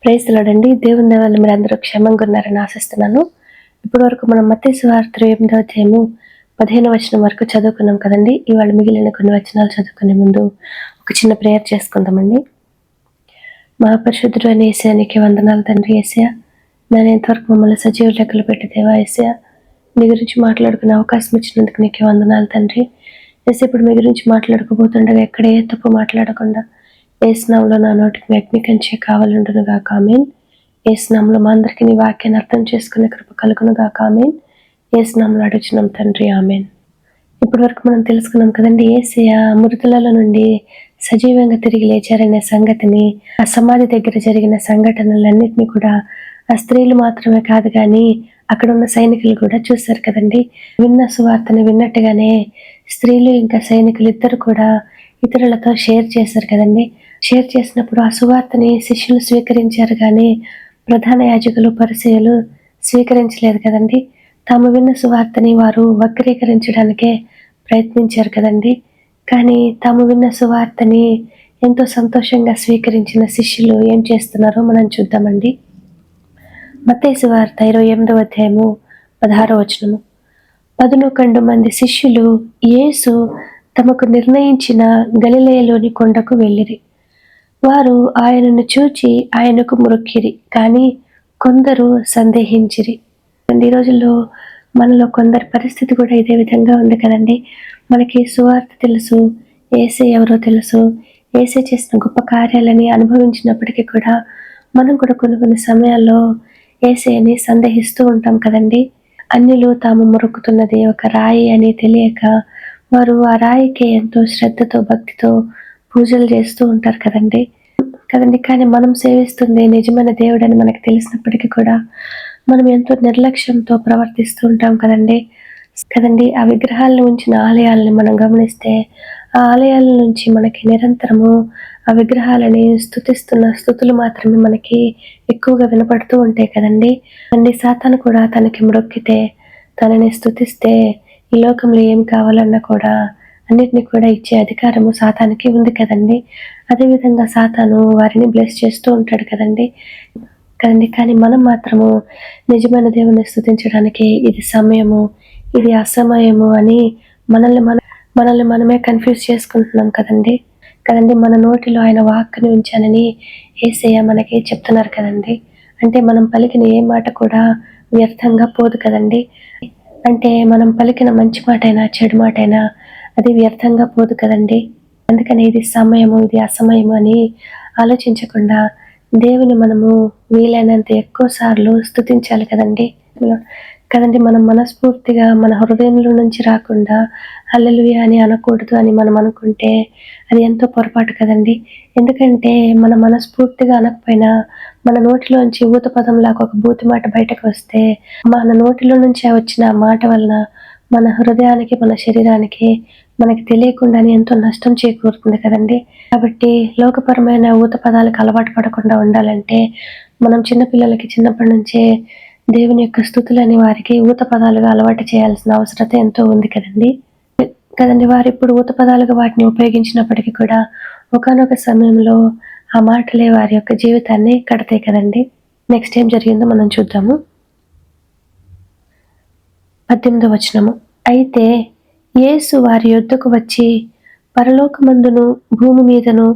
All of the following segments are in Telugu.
ప్రైజ్ ది లార్డ్ అండి. దేవుని దయ వల్ల మీరందరూ క్షేమంగా ఉన్నారని ఆశిస్తున్నాను. ఇప్పటి వరకు మనం మత్తయి సువార్త 8వ అధ్యాయము 15వ వచనం వరకు చదువుకున్నాం కదండి. ఇవాళ మిగిలిన కొన్ని వచనాలు చదువుకునే ముందు ఒక చిన్న ప్రేయర్ చేసుకుందామండి. మహాపరిశుద్ధుడు అయిన యేసయ్య, నీకే వందనాలు తండ్రి. యేసయ్య, నేను ఇంతవరకు మమ్మల్ని సజీవ లెక్కలు పెట్టి దేవా యేసయ్య, నీ గురించి మాట్లాడుకునే అవకాశం ఇచ్చినందుకు నీకే వందనాలు తండ్రి. యేసయ్య, ఇప్పుడు మీ గురించి మాట్లాడుకోబోతుండగా ఎక్కడ ఏ తప్పు మాట్లాడకుండా యేసు నామములో నా నోటికి మీ అగ్ని కంచె కావాలండును గాక. ఆమేన్. యేసు నామములో మా అందరికీ నీ వాక్యాన్ని అర్థం చేసుకునే కృప కలుగును గాక. ఆమేన్. యేసు నామములో అడుగుచున్నాం తండ్రి. ఆమేన్. ఇప్పటి వరకు మనం తెలుసుకున్నాం కదండి, యేసయ్య మృతులలో నుండి సజీవంగా తిరిగి లేచారనే సంగతిని, ఆ సమాధి దగ్గర జరిగిన సంఘటనలన్నింటినీ కూడా ఆ స్త్రీలు మాత్రమే కాదు కానీ అక్కడ ఉన్న సైనికులు కూడా చూశారు కదండి. విన్న సువార్తని విన్నట్టుగానే స్త్రీలు ఇంకా సైనికులు ఇద్దరు కూడా ఇతరులతో షేర్ చేశారు కదండి. షేర్ చేసినప్పుడు ఆ సువార్తని శిష్యులు స్వీకరించారు కానీ ప్రధాన యాజకులు పరిసయ్యులు స్వీకరించలేదు కదండి. తాము విన్న సువార్తని వారు వక్రీకరించడానికే ప్రయత్నించారు కదండి. కానీ తాము విన్న సువార్తని ఎంతో సంతోషంగా స్వీకరించిన శిష్యులు ఏం చేస్తున్నారో మనం చూద్దామండి. మత్తయి సువార్త 28వ అధ్యాయము 16వ వచనము. 11 మంది శిష్యులు యేసు తమకు నిర్ణయించిన గలిలయలోని కొండకు వెళ్ళిరి. వారు ఆయనను చూచి ఆయనకు మ్రొక్కిరి, కానీ కొందరు సందేహించిరి. ఈ రోజుల్లో మనలో కొందరి పరిస్థితి కూడా ఇదే విధంగా ఉంది కదండి. మనకి సువార్త తెలుసు, యేసే ఎవరో తెలుసు, యేసే చేసిన గొప్ప కార్యాలని అనుభవించినప్పటికీ కూడా మనం కూడా కొన్ని సమయాల్లో యేసేని సందేహిస్తూ ఉంటాం కదండి. అన్యులు తాము మొరుకుతున్నది ఒక రాయి అని తెలియక వారు ఆ రాయికి ఎంతో శ్రద్ధతో భక్తితో పూజలు చేస్తూ ఉంటారు కదండి. కానీ మనం సేవిస్తుంది నిజమైన దేవుడని మనకు తెలిసినప్పటికీ కూడా మనం ఎంతో నిర్లక్ష్యంతో ప్రవర్తిస్తూ ఉంటాం కదండి. ఆ విగ్రహాలను ఉంచిన ఆలయాలని మనం గమనిస్తే ఆ ఆలయాల నుంచి మనకి నిరంతరము ఆ విగ్రహాలని స్తుతిస్తున్న స్తుతులు మాత్రమే మనకి ఎక్కువగా వినపడుతూ ఉంటాయి కదండి. సాతాను కూడా తనకి మ్రొక్కితే, తనని స్తుతిస్తే ఈ లోకంలో ఏం కావాలన్నా కూడా అన్నిటిని కూడా ఇచ్చే అధికారము సాతానికి ఉంది కదండి. అదేవిధంగా సాతాను వారిని బ్లెస్ చేస్తూ ఉంటాడు కదండి. కానీ మనం మాత్రము నిజమైన దేవుని స్తుతించడానికి ఇది సమయము, ఇది అసమయము అని మనల్ని మనమే కన్ఫ్యూజ్ చేసుకుంటున్నాం కదండి. మన నోటిలో ఆయన వాక్కుని ఉంచానని యేసయ్య మనకి చెప్తున్నారు కదండి. అంటే మనం పలికిన ఏ మాట కూడా వ్యర్థంగా పోదు కదండి. అంటే మనం పలికిన మంచి మాటైనా చెడు మాటైనా అది వ్యర్థంగా పోదు కదండి. అందుకని ఇది సమయము, ఇది అసమయము అని ఆలోచించకుండా దేవుని మనము వీలైనంత ఎక్కువ సార్లు స్తుతించాలి కదండి. మనం మనస్ఫూర్తిగా మన హృదయంలో నుంచి రాకుండా హల్లెలూయా అని అనకూడదు అని మనం అనుకుంటే అది ఎంతో పొరపాటు కదండి. ఎందుకంటే మన మనస్ఫూర్తిగా అనకపోయినా మన నోటిలోంచి ఊత పదంలాగా ఒక బూతి మాట బయటకు వస్తే మన నోటిలో నుంచి వచ్చిన మాట వలన మన హృదయానికి, మన శరీరానికి మనకి తెలియకుండానే ఎంతో నష్టం చేకూరుతుంది కదండి. కాబట్టి లోకపరమైన ఊత పదాలకు అలవాటు పడకుండా ఉండాలంటే మనం చిన్నపిల్లలకి చిన్నప్పటి నుంచే దేవుని యొక్క స్తుతులని వారికి ఊత పదాలుగా అలవాటు చేయాల్సిన అవసరత ఎంతో ఉంది కదండి. వారు ఇప్పుడు ఊత పదాలుగా వాటిని ఉపయోగించినప్పటికీ కూడా ఒకానొక సమయంలో ఆ మాటలే వారి యొక్క జీవితాన్ని కడతాయి కదండి. నెక్స్ట్ ఏం జరిగిందో మనం చూద్దాము. 18వ వచనము. అయితే యేసు వారి యొద్దకు వచ్చి, పరలోకమందును భూమి మీదను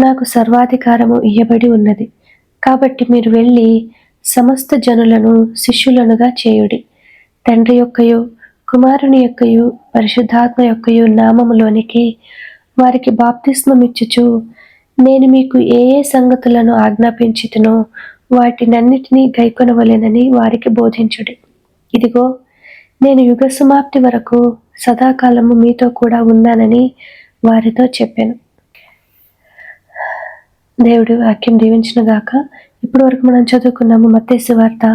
నాకు సర్వాధికారము ఇయ్యబడి ఉన్నది. కాబట్టి మీరు వెళ్ళి సమస్త జనులను శిష్యులనుగా చేయుడి. తండ్రి యొక్కయు కుమారుని యొక్కయు పరిశుద్ధాత్మ యొక్కయు నామములోనికి వారికి బాప్తిస్మమిచ్చుచు, నేను మీకు ఏ ఏ సంగతులను ఆజ్ఞాపించితినో వాటినన్నిటినీ గైకొనవలెనని వారికి బోధించుడి. ఇదిగో, నేను యుగ సమాప్తి వరకు సదాకాలము మీతో కూడా ఉన్నానని వారితో చెప్పాను. దేవుడు వాక్యం దీవించును గాక. ఇప్పటి వరకు మనం చదువుకున్నాము మత్తయి సువార్త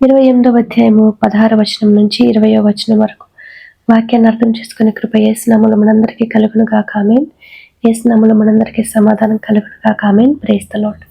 28వ అధ్యాయము 16వ వచనం నుంచి 20వ వచనం వరకు. వాక్యాన్ని అర్థం చేసుకునే కృప యేసు నామములో మనందరికీ కలుగును గాక. ఆమేన్. యేసు నామములో మనందరికీ సమాధానం కలుగును గాక. ఆమేన్. Praise the lord.